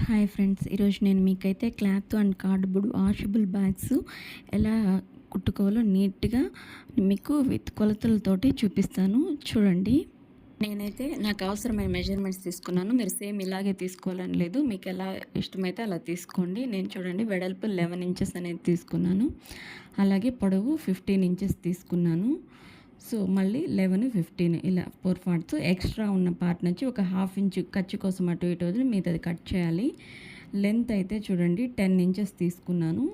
Hi friends, ఈరోజు నేను మీకైతే cloth and cardboard washable bags ఎలా కుట్టుకోవాలో నీట్గా మీకు విత్ కొలతలతోటి చూపిస్తాను. చూడండి, నేనైతే నాకు అవసరమైన మెజర్మెంట్స్ తీసుకున్నాను. మీరు సేమ్ ఇలాగే తీసుకోవాలని లేదు, మీకు ఎలా ఇష్టమైతే అలా తీసుకోండి. నేను చూడండి, వెడల్పు 11 ఇంచెస్ అనేది తీసుకున్నాను, అలాగే పొడవు 15 ఇంచెస్ తీసుకున్నాను. సో మళ్ళీ 11, 15 ఇలా 4 పార్ట్స్. ఎక్స్ట్రా ఉన్న పార్ట్ నుంచి ఒక హాఫ్ ఇంచు ఖర్చు కోసం అటు ఇటు వదిలి మిగతాది కట్ చేయాలి. లెంత్ అయితే చూడండి 10 ఇంచెస్ తీసుకున్నాను.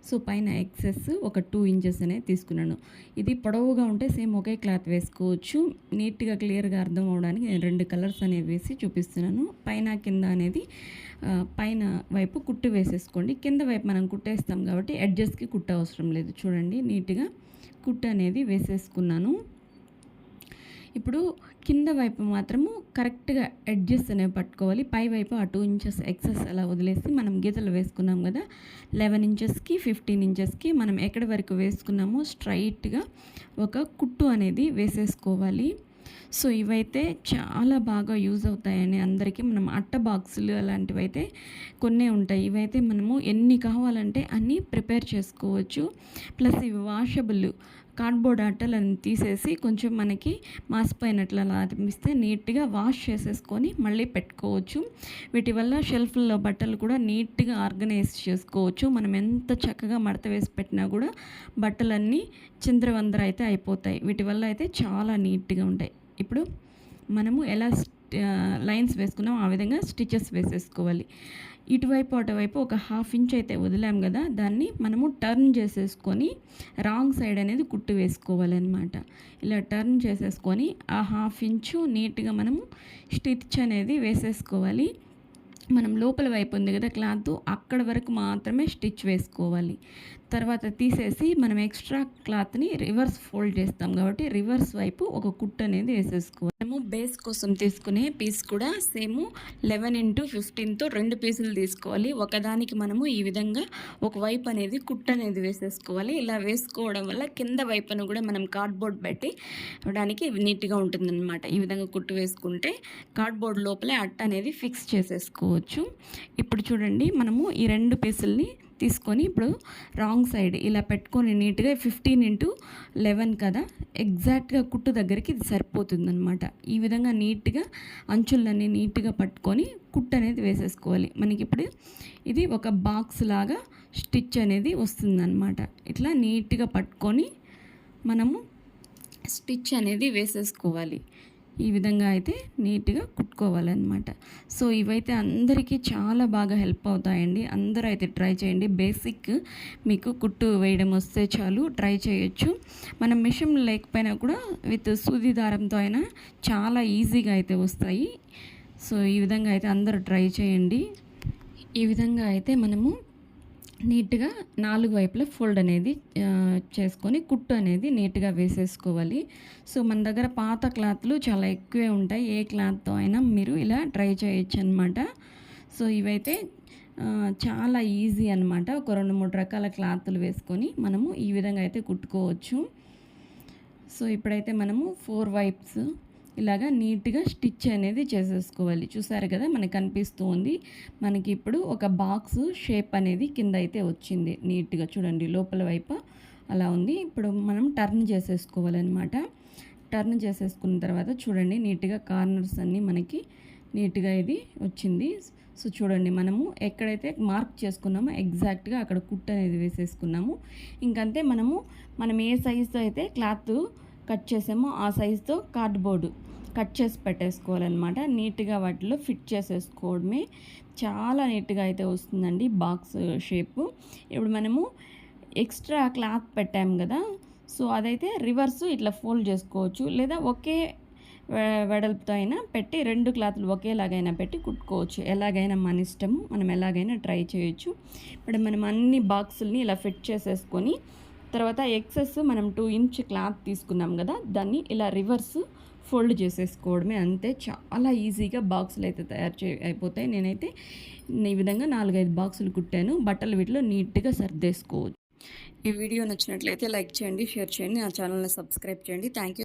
సో పైన ఎక్సెస్ ఒక 2 ఇంచెస్ అనేది తీసుకున్నాను. ఇది పొడవుగా ఉంటే సేమ్ ఒకే క్లాత్ వేసుకోవచ్చు. నీట్గా క్లియర్గా అర్థం అవడానికి నేను 2 కలర్స్ అనేవి వేసి చూపిస్తున్నాను. పైన కింద అనేది పైన వైపు కుట్టు వేసేసుకోండి. కింద వైపు మనం కుట్టేస్తాం కాబట్టి ఎడ్జెస్కి కుట్ట అవసరం లేదు. చూడండి, నీట్గా కుట్టు అనేది వేసేసుకున్నాను. ఇప్పుడు కింద వైపు మాత్రము కరెక్ట్గా ఎడ్జెస్ అనేవి పట్టుకోవాలి. పై వైపు ఆ 2 ఇంచెస్ ఎక్సెస్ అలా వదిలేసి మనం గీతలు వేసుకున్నాం కదా, 11 ఇంచెస్కి 15 ఇంచెస్కి మనం ఎక్కడి వరకు వేసుకున్నామో స్ట్రైట్గా ఒక కుట్టు అనేది వేసేసుకోవాలి. సో ఇవైతే చాలా బాగా యూజ్ అవుతాయని అందరికీ. మనం అట్ట బాక్సులు అలాంటివి అయితే కొన్నే ఉంటాయి. ఇవైతే మనము ఎన్ని కావాలంటే అన్నీ ప్రిపేర్ చేసుకోవచ్చు. ప్లస్ ఇవి వాషబుల్. కార్డ్బోర్డ్ అట్టలను తీసేసి కొంచెం మనకి మాసిపోయినట్లు అలా అనిపిస్తే నీట్గా వాష్ చేసేసుకొని మళ్ళీ పెట్టుకోవచ్చు. వీటి వల్ల షెల్ఫ్లో బట్టలు కూడా నీట్గా ఆర్గనైజ్ చేసుకోవచ్చు. మనం ఎంత చక్కగా మడత వేసి పెట్టినా కూడా బట్టలన్నీ చిందరవందర అయితే అయిపోతాయి. వీటి వల్ల అయితే చాలా నీట్గా ఉంటాయి. ఇప్పుడు మనము ఎలా లైన్స్ వేసుకున్నాం ఆ విధంగా స్టిచెస్ వేసేసుకోవాలి. ఇటువైపు అటువైపు ఒక హాఫ్ ఇంచ్ అయితే వదిలాం కదా, దాన్ని మనము టర్న్ చేసేసుకొని రాంగ్ సైడ్ అనేది కుట్టు వేసుకోవాలన్నమాట. ఇలా టర్న్ చేసేసుకొని ఆ హాఫ్ ఇంచు నీట్గా మనము స్టిచ్ అనేది వేసేసుకోవాలి. మనం లోపల వైపు ఉంది కదా క్లాత్, అక్కడ వరకు మాత్రమే స్టిచ్ వేసుకోవాలి. తర్వాత తీసేసి మనం ఎక్స్ట్రా క్లాత్ని రివర్స్ ఫోల్డ్ చేస్తాం కాబట్టి రివర్స్ వైపు ఒక కుట్టు అనేది వేసేసుకోవాలి. మనము బేస్ కోసం తీసుకునే పీస్ కూడా సేమ్ 11x15తో 2 పీసులు తీసుకోవాలి. ఒకదానికి మనము ఈ విధంగా ఒక వైపు అనేది కుట్టు అనేది వేసేసుకోవాలి. ఇలా వేసుకోవడం వల్ల కింద వైపును కూడా మనం కార్డ్బోర్డ్ పెట్టి ఇవ్వడానికి నీట్గా ఉంటుందన్నమాట. ఈ విధంగా కుట్టు వేసుకుంటే కార్డ్బోర్డ్ లోపలే అట్ట అనేది ఫిక్స్ చేసేసుకోవచ్చు. ఇప్పుడు చూడండి, మనము ఈ 2 పీసుల్ని తీసుకొని ఇప్పుడు రాంగ్ సైడ్ ఇలా పెట్టుకొని నీట్గా 15x11 కదా, ఎగ్జాక్ట్గా కుట్టు దగ్గరికి ఇది సరిపోతుందన్నమాట. ఈ విధంగా నీట్గా అంచులన్నీ నీట్గా పట్టుకొని కుట్టు అనేది వేసేసుకోవాలి. మనకి ఇప్పుడు ఇది ఒక బాక్స్ లాగా స్టిచ్ అనేది వస్తుందన్నమాట. ఇట్లా నీట్గా పట్టుకొని మనము స్టిచ్ అనేది వేసేసుకోవాలి. ఈ విధంగా అయితే నీట్గా కుట్టుకోవాలన్నమాట. సో ఇవైతే అందరికీ చాలా బాగా హెల్ప్ అవుతాయండి. అందరూ అయితే ట్రై చేయండి. బేసిక్ మీకు కుట్టు వేయడం వస్తే చాలు, ట్రై చేయొచ్చు. మనం మిషన్ లేకపోయినా కూడా విత్ సూది దారంతో అయినా చాలా ఈజీగా అయితే వస్తాయి. సో ఈ విధంగా అయితే అందరూ ట్రై చేయండి. ఈ విధంగా అయితే మనము నీట్గా 4 వైపులా ఫోల్డ్ అనేది చేసుకొని కుట్టు అనేది నీట్గా వేసేసుకోవాలి. సో మన దగ్గర పాత క్లాత్లు చాలా ఎక్కువే ఉంటాయి. ఏ క్లాత్తో అయినా మీరు ఇలా ట్రై చేయొచ్చు అనమాట. సో ఇవైతే చాలా ఈజీ అనమాట. ఒక 2-3 రకాల క్లాత్లు వేసుకొని మనము ఈ విధంగా అయితే కుట్టుకోవచ్చు. సో ఇప్పుడైతే మనము 4 వైప్స్ ఇలాగా నీట్గా స్టిచ్ అనేది చేసేసుకోవాలి. చూసారు కదా, మనకు కనిపిస్తూ ఉంది. మనకి ఇప్పుడు ఒక బాక్స్ షేప్ అనేది కింద అయితే వచ్చింది. నీట్గా చూడండి, లోపల వైపు అలా ఉంది. ఇప్పుడు మనం టర్న్ చేసేసుకోవాలన్నమాట. టర్న్ చేసేసుకున్న తర్వాత చూడండి, నీట్గా కార్నర్స్ అన్నీ మనకి నీట్గా ఇది వచ్చింది. సో చూడండి, మనము ఎక్కడైతే మార్క్ చేసుకున్నామో ఎగ్జాక్ట్గా అక్కడ కుట్టు అనేది వేసేసుకున్నాము. ఇంకంతే, మనం ఏ సైజుతో అయితే క్లాత్ కట్ చేసామో ఆ సైజుతో కార్డ్బోర్డు కట్ చేసి పెట్టేసుకోవాలన్నమాట. నీట్గా వాటిలో ఫిట్ చేసేసుకోవడమే. చాలా నీట్గా అయితే వస్తుందండి బాక్స్ షేపు. ఇప్పుడు మనము ఎక్స్ట్రా క్లాత్ పెట్టాము కదా, సో అదైతే రివర్స్ ఇట్లా ఫోల్డ్ చేసుకోవచ్చు, లేదా ఒకే వెడల్పుతో అయినా పెట్టి 2 క్లాత్లు ఒకేలాగైనా పెట్టి కుట్టుకోవచ్చు. ఎలాగైనా మన ఇష్టము, మనం ఎలాగైనా ట్రై చేయొచ్చు. ఇప్పుడు మనం అన్ని బాక్సుల్ని ఇలా ఫిట్ చేసేసుకొని తర్వాత ఎక్సెస్ మనం 2 ఇంచ్ క్లాత్ తీసుకున్నాం కదా, దాన్ని ఇలా రివర్స్ ఫోల్డ్ చేసేసుకోవడమే. అంతే, చాలా ఈజీగా బాక్సులు అయితే అయిపోతాయి. నేనైతే ఈ విధంగా 4-5 బాక్సులు కుట్టాను. బట్టలు వీటిలో నీట్గా సర్దేసుకోవచ్చు. ఈ వీడియో నచ్చినట్లయితే లైక్ చేయండి, షేర్ చేయండి, నా ఛానల్ని సబ్స్క్రైబ్ చేయండి. Thank you.